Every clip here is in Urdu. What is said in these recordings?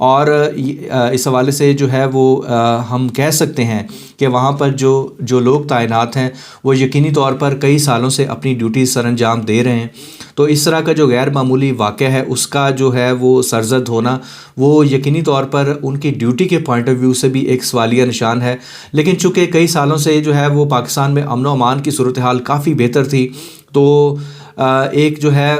اور اس حوالے سے جو ہے وہ ہم کہہ سکتے ہیں کہ وہاں پر جو لوگ تعینات ہیں وہ یقینی طور پر کئی سالوں سے اپنی ڈیوٹیز سر انجام دے رہے ہیں. تو اس طرح کا جو غیر معمولی واقعہ ہے اس کا جو ہے وہ سرزد ہونا وہ یقینی طور پر ان کی ڈیوٹی کے پوائنٹ آف ویو سے بھی ایک سوالیہ نشان ہے. لیکن چونکہ کئی سالوں سے جو ہے وہ پاکستان میں امن و امان کی صورتحال کافی بہتر تھی تو ایک جو ہے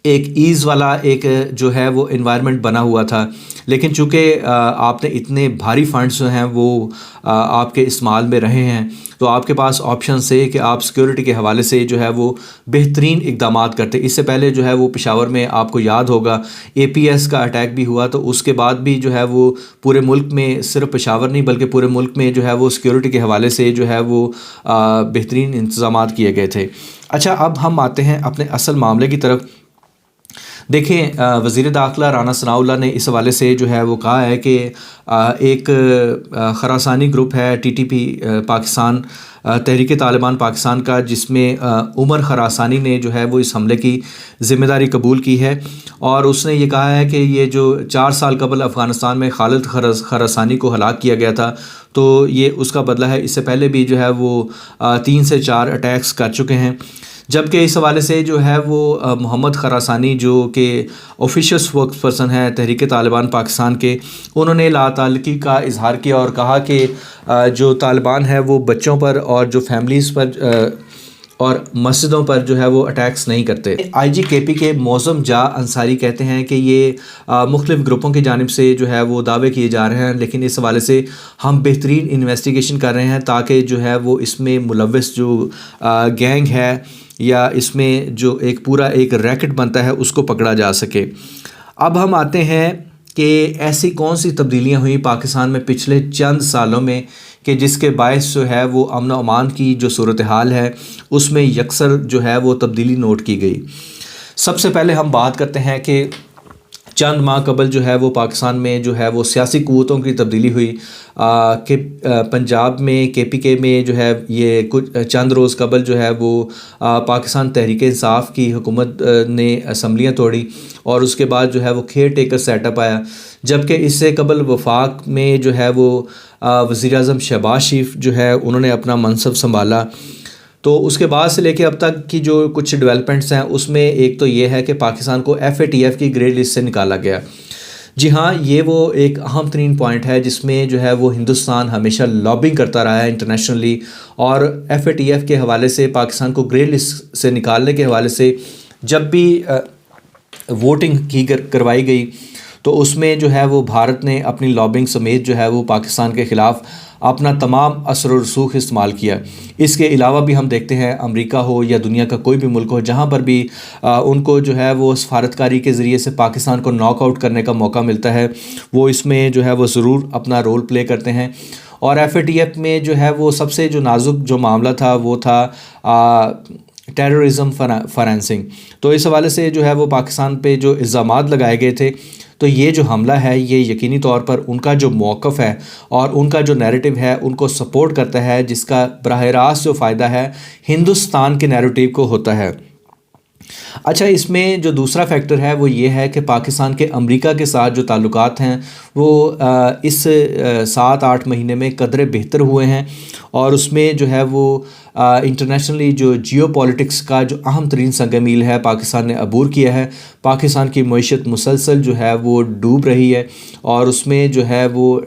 ایک ایز والا ایک جو ہے وہ انوائرمنٹ بنا ہوا تھا. لیکن چونکہ آپ نے اتنے بھاری فنڈز جو ہیں وہ آپ کے استعمال میں رہے ہیں تو آپ کے پاس آپشن سے کہ آپ سیکیورٹی کے حوالے سے جو ہے وہ بہترین اقدامات کرتے. اس سے پہلے جو ہے وہ پشاور میں آپ کو یاد ہوگا APS کا اٹیک بھی ہوا تو اس کے بعد بھی جو ہے وہ پورے ملک میں صرف پشاور نہیں بلکہ پورے ملک میں جو ہے وہ سیکیورٹی کے حوالے سے جو ہے وہ بہترین انتظامات کیے گئے تھے. اچھا اب ہم آتے ہیں اپنے اصل معاملے کی طرف. دیکھیں وزیر داخلہ رانا ثناء اللہ نے اس حوالے سے جو ہے وہ کہا ہے کہ ایک خراسانی گروپ ہے TTP پاکستان تحریک طالبان پاکستان کا جس میں عمر خراسانی نے جو ہے وہ اس حملے کی ذمہ داری قبول کی ہے اور اس نے یہ کہا ہے کہ یہ جو 4 سال قبل افغانستان میں خالد خراسانی کو ہلاک کیا گیا تھا تو یہ اس کا بدلہ ہے. اس سے پہلے بھی جو ہے وہ 3 سے 4 اٹیکس کر چکے ہیں. جبکہ اس حوالے سے جو ہے وہ محمد خراسانی جو کہ آفیشیل اسپوکس پرسن ہے تحریک طالبان پاکستان کے, انہوں نے لا تعلقی کا اظہار کیا اور کہا کہ جو طالبان ہے وہ بچوں پر اور جو فیملیز پر اور مسجدوں پر جو ہے وہ اٹیکس نہیں کرتے. IGKP کے معظم جا انصاری کہتے ہیں کہ یہ مختلف گروپوں کی جانب سے جو ہے وہ دعوے کیے جا رہے ہیں لیکن اس حوالے سے ہم بہترین انویسٹیگیشن کر رہے ہیں تاکہ جو ہے وہ اس میں ملوث جو گینگ ہے یا اس میں جو ایک پورا ایک ریکٹ بنتا ہے اس کو پکڑا جا سکے. اب ہم آتے ہیں کہ ایسی کون سی تبدیلیاں ہوئیں پاکستان میں پچھلے چند سالوں میں کہ جس کے باعث جو ہے وہ امن و امان کی جو صورتحال ہے اس میں یکسر جو ہے وہ تبدیلی نوٹ کی گئی. سب سے پہلے ہم بات کرتے ہیں کہ چند ماہ قبل جو ہے وہ پاکستان میں جو ہے وہ سیاسی قوتوں کی تبدیلی ہوئی کہ پنجاب میں KPK میں جو ہے یہ کچھ چند روز قبل جو ہے وہ پاکستان تحریک انصاف کی حکومت نے اسمبلیاں توڑی اور اس کے بعد جو ہے وہ کیئر ٹیکر سیٹ اپ آیا. جبکہ اس سے قبل وفاق میں جو ہے وہ وزیر اعظم شہباز شریف جو ہے انہوں نے اپنا منصب سنبھالا. تو اس کے بعد سے لے کے اب تک کی جو کچھ ڈیولپمنٹس ہیں اس میں ایک تو یہ ہے کہ پاکستان کو FATF کی گرے لسٹ سے نکالا گیا. جی ہاں, یہ وہ ایک اہم ترین پوائنٹ ہے جس میں جو ہے وہ ہندوستان ہمیشہ لابنگ کرتا رہا ہے انٹرنیشنلی اور FATF کے حوالے سے پاکستان کو گرے لسٹ سے نکالنے کے حوالے سے جب بھی ووٹنگ کی کروائی گئی تو اس میں جو ہے وہ بھارت نے اپنی لابنگ سمیت جو ہے وہ پاکستان کے خلاف اپنا تمام اثر و رسوخ استعمال کیا. اس کے علاوہ بھی ہم دیکھتے ہیں امریکہ ہو یا دنیا کا کوئی بھی ملک ہو جہاں پر بھی ان کو جو ہے وہ سفارتکاری کے ذریعے سے پاکستان کو ناک آؤٹ کرنے کا موقع ملتا ہے وہ اس میں جو ہے وہ ضرور اپنا رول پلے کرتے ہیں. اور FATF میں جو ہے وہ سب سے جو نازک جو معاملہ تھا وہ تھا ٹیررزم فائنینسنگ. تو اس حوالے سے جو ہے وہ پاکستان پہ جو الزامات لگائے گئے تھے تو یہ جو حملہ ہے یہ یقینی طور پر ان کا جو موقف ہے اور ان کا جو نیریٹو ہے ان کو سپورٹ کرتا ہے جس کا براہ راست جو فائدہ ہے ہندوستان کے نیریٹو کو ہوتا ہے. اچھا, اس میں جو دوسرا فیکٹر ہے وہ یہ ہے کہ پاکستان کے امریکہ کے ساتھ جو تعلقات ہیں وہ اس 7-8 مہینے میں قدرے بہتر ہوئے ہیں اور اس میں جو ہے وہ انٹرنیشنلی جو جیو پولیٹکس کا جو اہم ترین سنگ میل ہے پاکستان نے عبور کیا ہے. پاکستان کی معیشت مسلسل جو ہے وہ ڈوب رہی ہے اور اس میں جو ہے وہ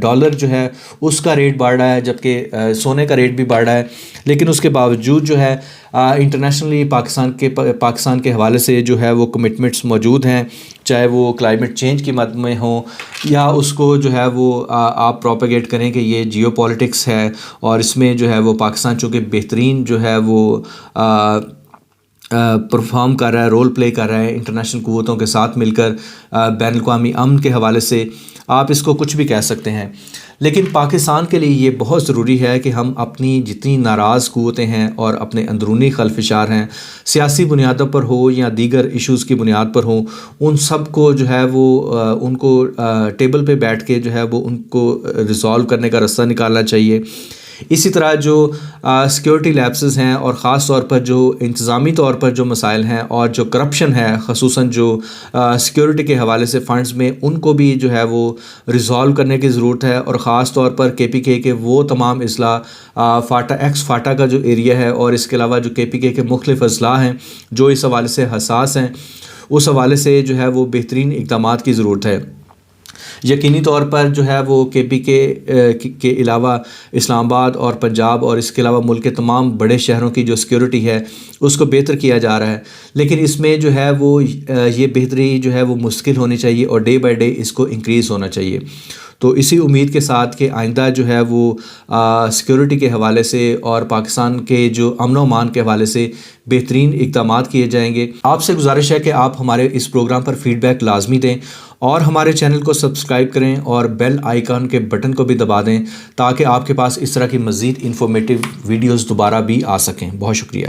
ڈالر جو ہے اس کا ریٹ بڑھ رہا ہے جبکہ سونے کا ریٹ بھی بڑھ رہا ہے. لیکن اس کے باوجود جو ہے انٹرنیشنلی پاکستان کے حوالے سے جو ہے وہ کمٹمنٹس موجود ہیں چاہے وہ کلائمیٹ چینج کی مد میں ہوں یا اس کو جو ہے وہ آپ پروپیگیٹ کریں کہ یہ جیو پولیٹکس ہے اور اس میں جو ہے وہ پاکستان چونکہ بہترین جو ہے وہ پرفارم کر رہا ہے, رول پلے کر رہا ہے انٹرنیشنل قوتوں کے ساتھ مل کر بین الاقوامی امن کے حوالے سے, آپ اس کو کچھ بھی کہہ سکتے ہیں. لیکن پاکستان کے لیے یہ بہت ضروری ہے کہ ہم اپنی جتنی ناراض قوتیں ہیں اور اپنے اندرونی خلفشار ہیں سیاسی بنیادوں پر ہو یا دیگر ایشوز کی بنیاد پر ہوں ان سب کو جو ہے وہ ان کو ٹیبل پہ بیٹھ کے جو ہے وہ ان کو ریزالو کرنے کا راستہ نکالنا چاہیے. اسی طرح جو سیکیورٹی لیپسز ہیں اور خاص طور پر جو انتظامی طور پر جو مسائل ہیں اور جو کرپشن ہے خصوصاً جو سیکیورٹی کے حوالے سے فنڈز میں، ان کو بھی جو ہے وہ ریزالو کرنے کی ضرورت ہے، اور خاص طور پر KPK کے وہ تمام اضلاع فاٹا ایکس فاٹا کا جو ایریا ہے اور اس کے علاوہ جو KPK کے مختلف اضلاع ہیں جو اس حوالے سے حساس ہیں، اس حوالے سے جو ہے وہ بہترین اقدامات کی ضرورت ہے۔ یقینی طور پر جو ہے وہ KPK کے علاوہ اسلام آباد اور پنجاب اور اس کے علاوہ ملک کے تمام بڑے شہروں کی جو سیکیورٹی ہے اس کو بہتر کیا جا رہا ہے، لیکن اس میں جو ہے وہ یہ بہتری جو ہے وہ مستقل ہونی چاہیے اور ڈے بائی ڈے اس کو انکریز ہونا چاہیے۔ تو اسی امید کے ساتھ کہ آئندہ جو ہے وہ سیکیورٹی کے حوالے سے اور پاکستان کے جو امن و امان کے حوالے سے بہترین اقدامات کیے جائیں گے۔ آپ سے گزارش ہے کہ آپ ہمارے اس پروگرام پر فیڈ بیک لازمی دیں اور ہمارے چینل کو سبسکرائب کریں اور بیل آئیکن کے بٹن کو بھی دبا دیں تاکہ آپ کے پاس اس طرح کی مزید انفارمیٹیو ویڈیوز دوبارہ بھی آ سکیں۔ بہت شکریہ۔